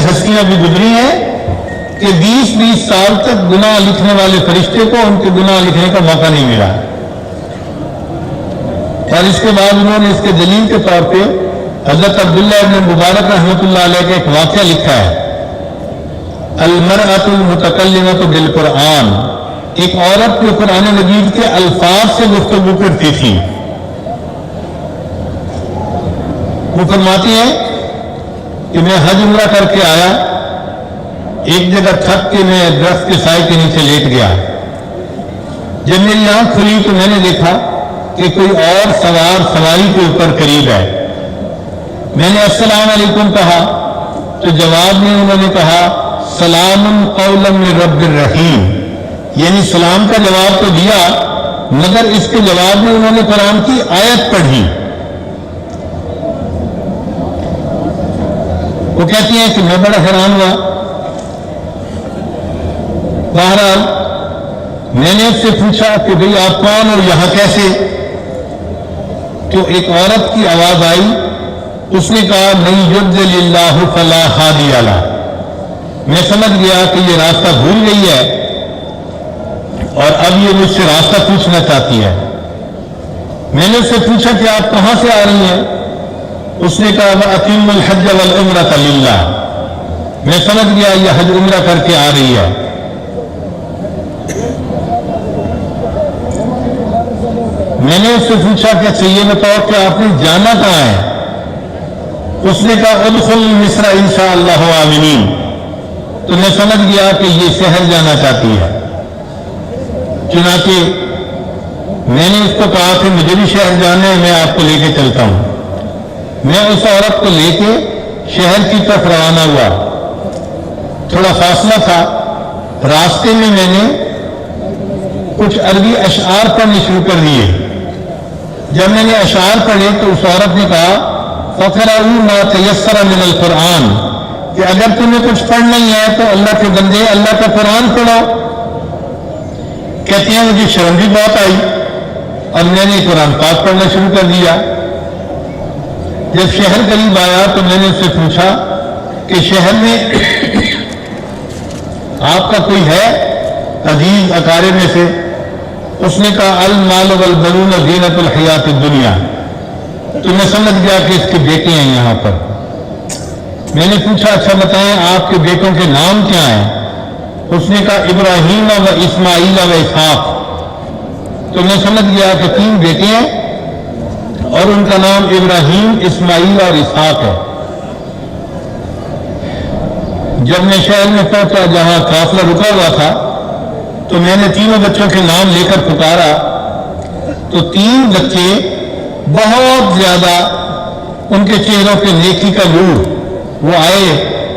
ہستیاں بھی گزری ہیں کہ 20-20 سال تک گناہ لکھنے والے فرشتے کو ان کے گناہ لکھنے کا موقع نہیں ملا. اور اس کے بعد انہوں نے اس کے دلیل کے طور پہ حضرت عبداللہ ابن مبارک رحمۃ اللہ علیہ کا ایک واقعہ لکھا ہے. المرأۃ المتکلمۃ بالقرآن، ایک عورت جو قرآن مجید کے الفاظ سے گفتگو کرتی تھی. وہ فرماتی ہیں کہ میں حج عمرہ کر کے آیا، ایک جگہ تھک کے میں درخت کے سائے کے نیچے لیٹ گیا. جب میری آنکھ کھلی تو میں نے دیکھا کہ کوئی اور سوار سواری کے اوپر قریب ہے. میں نے السلام علیکم کہا تو جواب میں انہوں نے کہا سلام قولا من رب الرحیم، یعنی سلام کا جواب تو دیا مگر اس کے جواب میں انہوں نے قرآن کی آیت پڑھی. وہ کہتی ہیں کہ میں بڑا حیران ہوا. بہرحال میں نے اس سے پوچھا کہ بھئی آپ کون اور یہاں کیسے؟ تو ایک عورت کی آواز آئی، اس نے کہا من یضلل اللہ فلا ہادی لہ. میں سمجھ گیا کہ یہ راستہ بھول گئی ہے اور اب یہ مجھ سے راستہ پوچھنا چاہتی ہے. میں نے اس سے پوچھا کہ آپ کہاں سے آ رہی ہیں؟ اس نے کہا وَأَتِمُّ الْحَجَّ وَالْعُمْرَةَ لِلَّهِ. میں سمجھ گیا یہ حج عمرہ کر کے آ رہی ہے. میں نے اس سے پوچھا کہ اچھا یہ بتاؤ کہ آپ نے جانا کہاں ہے؟ اس نے کہا ادخل مصر انشاءاللہ آمنین. تو میں سمجھ گیا کہ یہ شہر جانا چاہتی ہے. چنانچہ میں نے اس کو کہا کہ مجھے بھی شہر جانا ہے، میں آپ کو لے کے چلتا ہوں. میں اس عورت کو لے کے شہر کی طرف روانہ ہوا. تھوڑا فاصلہ تھا، راستے میں میں نے کچھ عربی اشعار پڑھنے شروع کر دیے. جب میں نے اشعار پڑھے تو اس عورت نے کہا فَقْرَؤُوا مَا تَيَسَّرَ مِنَ الْقُرْآنِ، کہ اگر تمہیں کچھ پڑھنا ہی ہے تو اللہ کے بندے اللہ کا قرآن پڑھو. کہتے ہیں مجھے شرم بھی بہت آئی اور میں نے قرآن پاک پڑھنا شروع کر دیا. جب شہر قریب آیا تو میں نے اس سے پوچھا کہ شہر میں آپ کا کوئی ہے عزیز اقارب میں سے؟ اس نے کہا المال والبنون زینت الحیات الدنیا. تو میں سمجھ گیا کہ اس کے بیٹے ہیں یہاں پر. میں نے پوچھا اچھا بتائیں آپ کے بیٹوں کے نام کیا ہیں؟ اس نے کہا ابراہیم و اسماعیل و اسحاق. تو میں سمجھ گیا کہ 3 بیٹے ہیں اور ان کا نام ابراہیم، اسماعیل اور اسحاق ہے. جب میں شہر میں پہنچا جہاں قافلہ رکا ہوا تھا تو میں نے تینوں بچوں کے نام لے کر پکارا تو 3 بچے بہت زیادہ ان کے چہروں پہ نیکی کا نور. وہ آئے،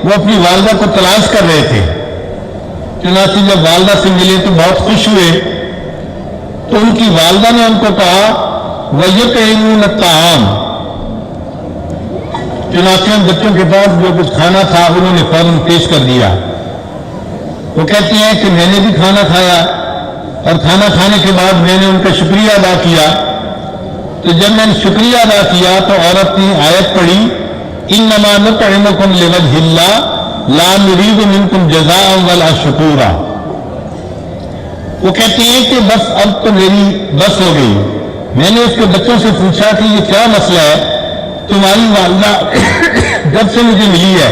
وہ اپنی والدہ کو تلاش کر رہے تھے. چنانچہ جب والدہ سے ملے تو بہت خوش ہوئے. تو ان کی والدہ نے ان کو کہا وَيُطْعِمُونَ الطَّعَامَ. چنانچہ ان بچوں کے پاس جو کچھ کھانا تھا انہوں نے فوراً پیش کر دیا. وہ کہتی ہیں کہ میں نے بھی کھانا کھایا اور کھانا کھانے کے بعد میں نے ان کا شکریہ ادا کیا. تو جب میں نے شکریہ ادا کیا تو عورت نے آیت پڑھی انما نطعمکم لوجہ اللہ لا نرید منکم جزاء ولا شکورا. وہ کہتی ہیں کہ بس اب تو میری بس ہو گئی. میں نے اس کے بچوں سے پوچھا کہ یہ کیا مسئلہ ہے؟ تمہاری والدہ جب سے مجھے ملی ہے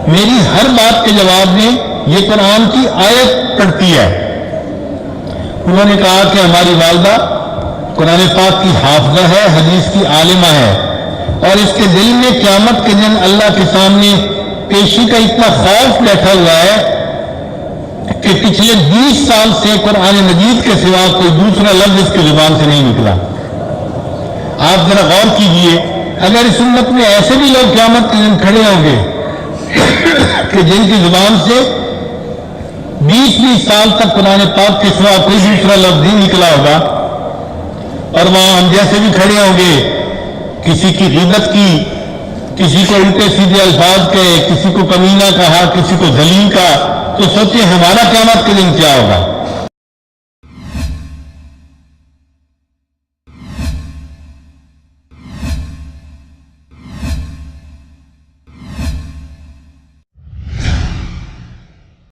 میری ہر بات کے جواب میں یہ قرآن کی آیت پڑھتی ہے. انہوں نے کہا کہ ہماری والدہ قرآن پاک کی حافظہ ہے، حدیث کی عالمہ ہے اور اس کے دل میں قیامت کے دن اللہ کے سامنے پیشی کا اتنا خوف بیٹھا ہوا ہے کہ پچھلے 20 سال سے قرآن مجید کے سوا کوئی دوسرا لفظ اس کی زبان سے نہیں نکلا. آپ ذرا غور کیجئے، اگر اس امت میں ایسے بھی لوگ قیامت کے دن کھڑے ہوں گے کہ جن کی زبان سے 20 سال تک قرآن پاک کے سوا کوئی دوسرا لفظ نہیں نکلا ہوگا اور وہاں ہم جیسے بھی کھڑے ہوں گے، کسی کی غیبت کی، کسی کو الٹے سیدھے الفاظ کہے، کسی کو کمینہ کہا، کسی کو ذلیل کہا، تو سوچیں ہمارا قیامت کے دن کیا ہوگا.